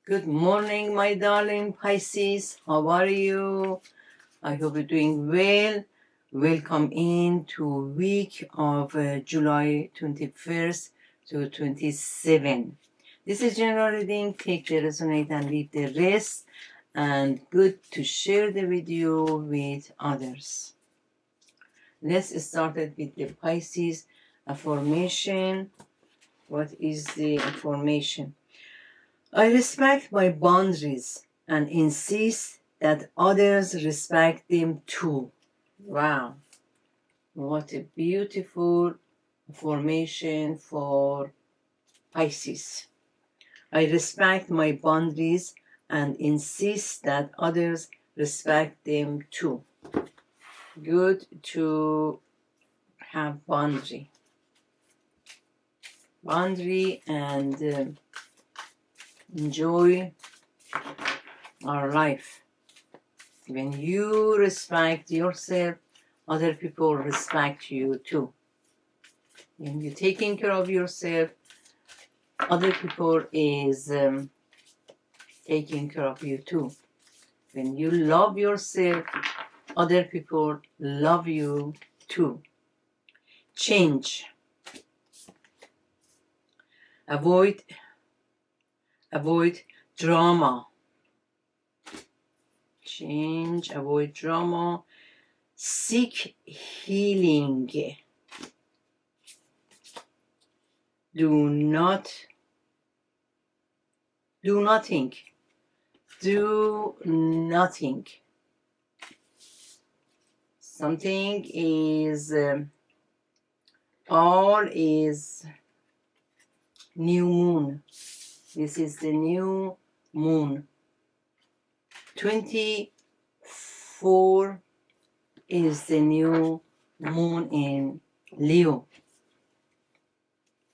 Good morning, my darling Pisces. How are you? I hope you're doing well. Welcome into week of July 21st to 27. This is general reading. Take the resonate and leave the rest. And good to share the video with others. Let's start it with the Pisces affirmation. What is the affirmation? I respect my boundaries and insist that others respect them too. Wow, what a beautiful formation for Pisces. I respect my boundaries and insist that others respect them too. Good to have boundary and enjoy our life. When you respect yourself, other people respect you too. When you're taking care of yourself, other people is taking care of you too. When you love yourself, other people love you too. Change. Avoid drama. Change, avoid drama. Seek healing. Do nothing. Do nothing. Something is all is new moon. This is the new moon. 24 is the new moon in Leo.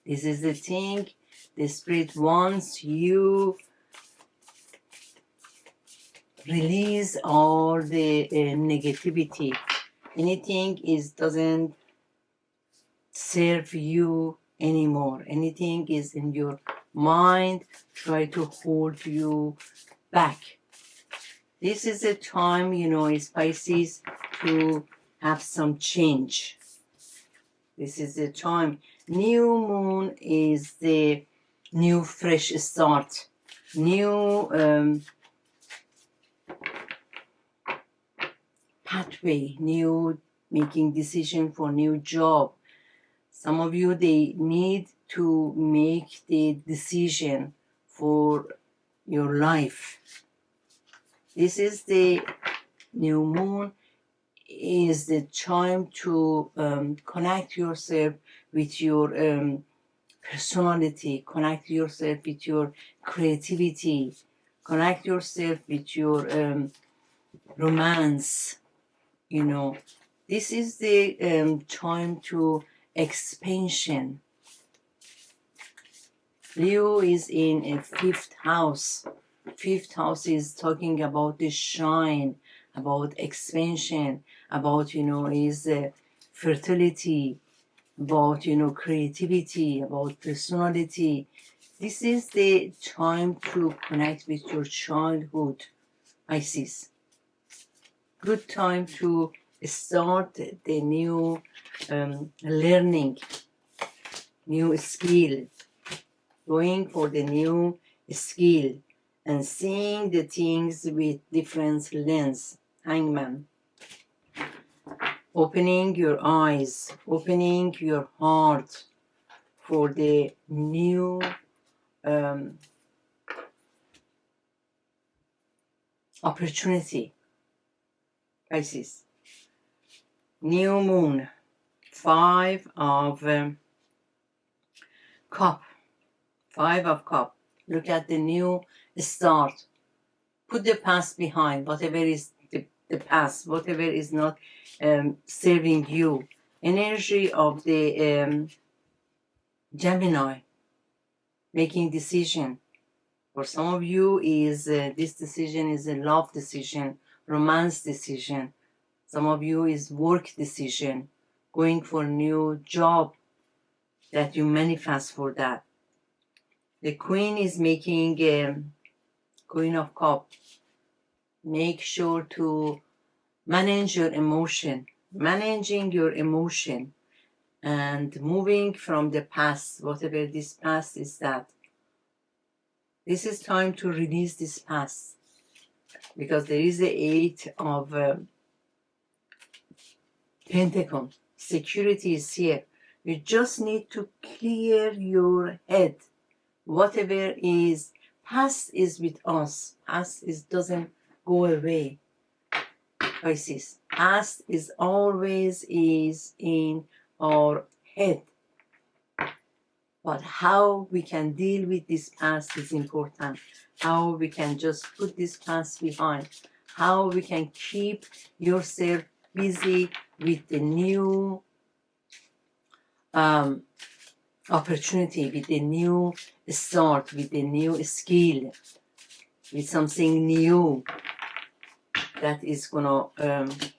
This is the thing the spirit wants you release all the negativity. Anything doesn't serve you anymore. Anything is in your mind, try to hold you back. This is a time, it's Pisces, to have some change. This is the time. New moon is the new fresh start. New pathway. New making decision for new job. Some of you, they need to make the decision for your life. This is the new moon, is the time to connect yourself with your personality, connect yourself with your creativity, connect yourself with your romance. This is the time to expansion. Leo is in a fifth house. Fifth house is talking about the shine, about expansion, about is fertility, about creativity, about personality. This is the time to connect with your childhood, Pisces. Good time to start the new learning, new skill, going for the new skill and seeing the things with different lens. Hangman. Opening your eyes, opening your heart for the new opportunity. Pisces. New moon. 5 of cup. 5 of cup. Look at the new start. Put the past behind, whatever is the past, whatever is not serving you. Energy of the Gemini, making decision. For some of you, is this decision is a love decision, romance decision. Some of you is work decision, going for a new job that you manifest for that. The Queen is making Queen of Cups. Make sure to manage your emotion. Managing your emotion and moving from the past, whatever this past is that. This is time to release this past because there is the Eight of Pentacles. Security is here. You just need to clear your head. Whatever is past is with us. Past doesn't go away. Pisces. Past is always in our head. But how we can deal with this past is important. How we can just put this past behind. How we can keep yourself busy with the new opportunity, with the new start, with the new skill, with something new that is gonna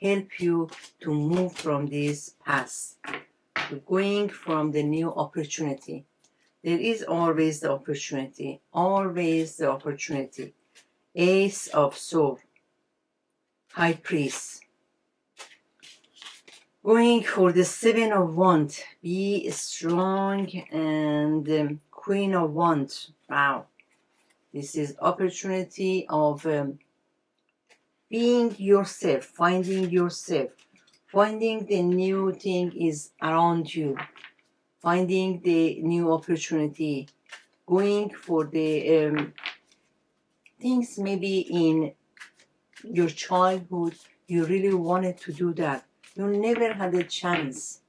help you to move from this past, going from the new opportunity. There is always the opportunity, always the opportunity. Ace of Swords, High Priest. Going for the Seven of Wands, be strong, and Queen of Wands. Wow, this is opportunity of being yourself, finding the new thing is around you, finding the new opportunity, going for the things maybe in your childhood you really wanted to do that. You never had a chance.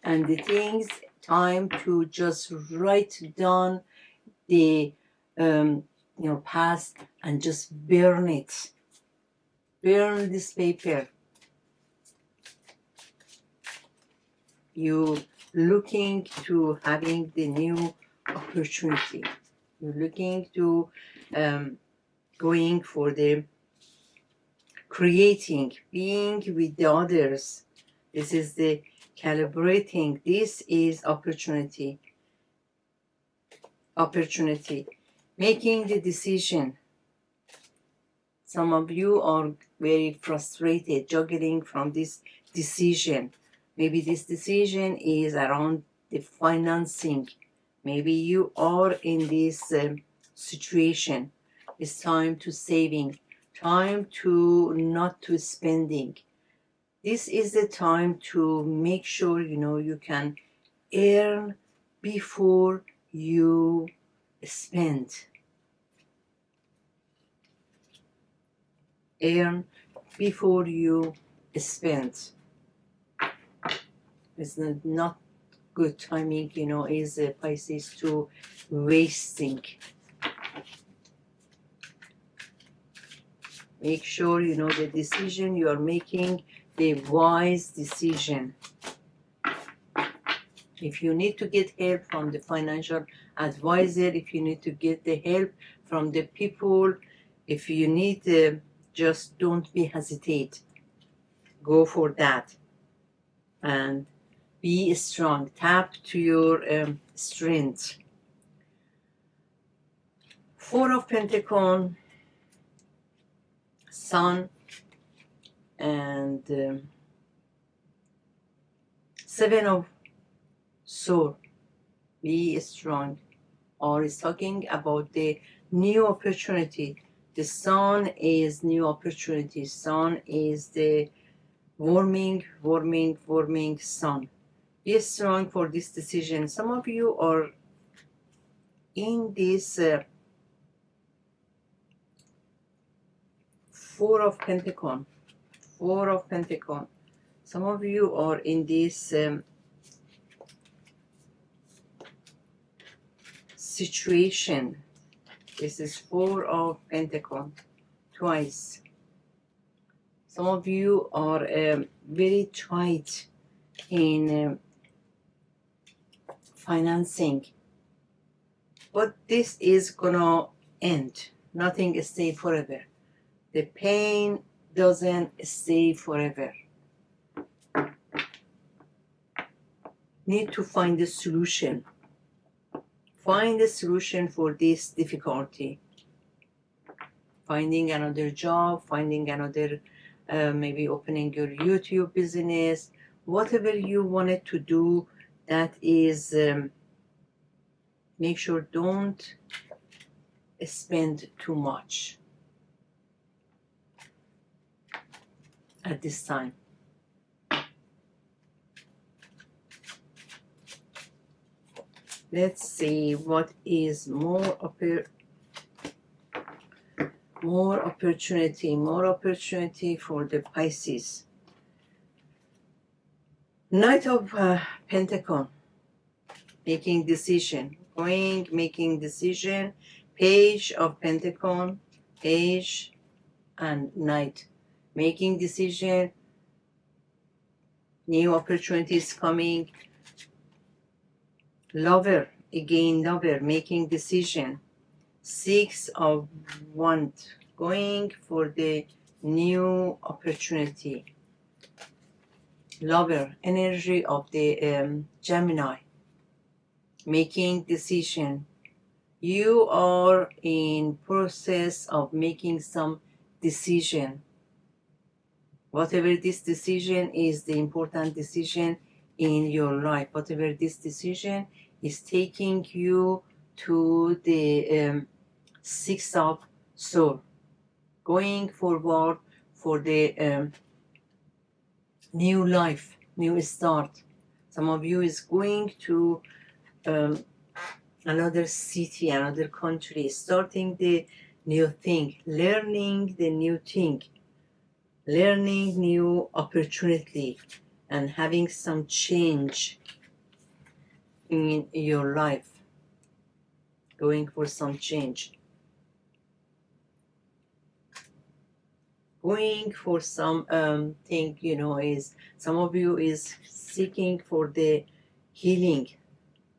And the things, time to just write down the your past and just burn it. Burn this paper. You looking to having the new opportunity. You're looking to going for the creating, being with the others. This is the calibrating. This is opportunity. Opportunity. Making the decision. Some of you are very frustrated, juggling from this decision. Maybe this decision is around the financing. Maybe you are in this situation. It's time to saving, time to not to spending. This is the time to make sure you can earn before you spend. Earn before you spend. It's not good timing, is Pisces to wasting. Make sure the decision you are making, the wise decision. If you need to get help from the financial advisor, if you need to get the help from the people, if you need just don't be hesitate. Go for that. And be strong. Tap to your strength. Four of Pentacles, Sun, and Seven of Swords. Be strong. Or is talking about the new opportunity. The Sun is new opportunity. Sun is the warming sun. Be strong for this decision. Some of you are in this Four of Pentacles. Four of Pentacles. Some of you are in this situation. This is Four of Pentacles. Twice. Some of you are very tight in financing. But this is gonna end. Nothing stays forever. The pain doesn't stay forever. Need to find a solution. find a solution for this difficulty. Finding another job, finding another, maybe opening your YouTube business, whatever you wanted to do, that is, make sure don't spend too much at this time. Let's see what is more opportunity for the Pisces. Knight of Pentacle, making decision, making decision. Page of Pentacle, Page and Knight, making decision. New opportunities coming. Lover, again lover, making decision. Six of Wands, going for the new opportunity. Lover, energy of the Gemini, making decision. You are in process of making some decision. Whatever this decision is, the important decision in your life, whatever this decision is taking you to the Six of Swords, going forward for the new life, new start. Some of you is going to another city, another country, starting the new thing, learning the new thing, learning new opportunity, and having some change in your life, going for some change, going for some thing, is some of you is seeking for the healing.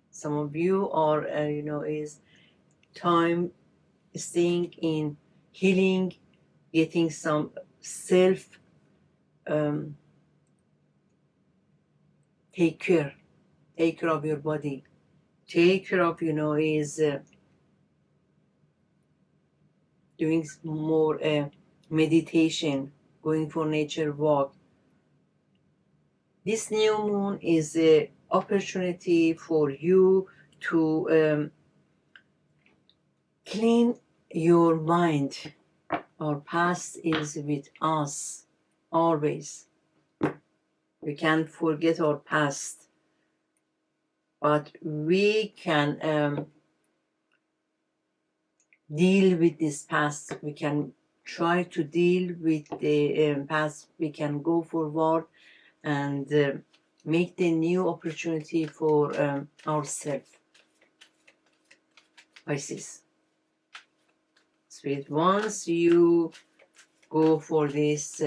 Some of you are is time staying in healing, getting some self take care of your body, take care of is doing more meditation, going for nature walk. This new moon is a opportunity for you to clean your mind. Our past is with us always. We can't forget our past, but we can deal with this past. We can try to deal with the past. We can go forward and make the new opportunity for ourselves. Pisces. Spirit, once you go for this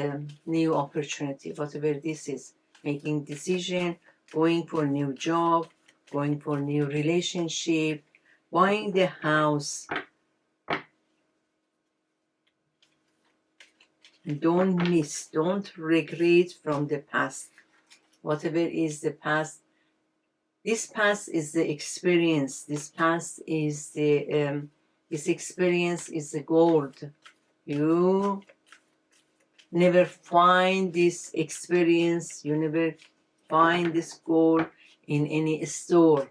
new opportunity, whatever this is, making decision, going for a new job, going for a new relationship, buying the house, don't miss, don't regret from the past. Whatever is the past, this past is the experience. This past is the this experience is the gold. You never find this experience. You never find this gold in any store.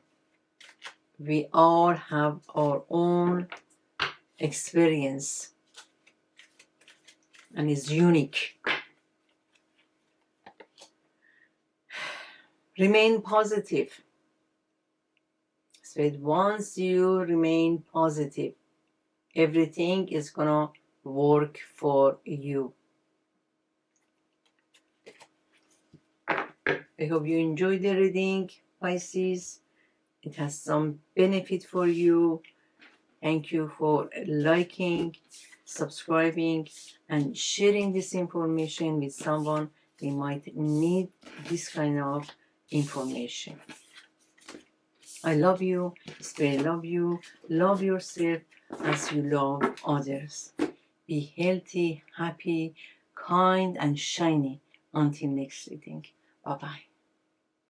We all have our own experience, and it's unique. Remain positive. So once you remain positive, everything is gonna work for you. I hope you enjoyed the reading, Pisces. It has some benefit for you. Thank you for liking, subscribing, and sharing this information with someone. They might need this kind of information. I love you, Spirit love you, love yourself as you love others. Be healthy, happy, kind, and shiny until next reading. Bye-bye.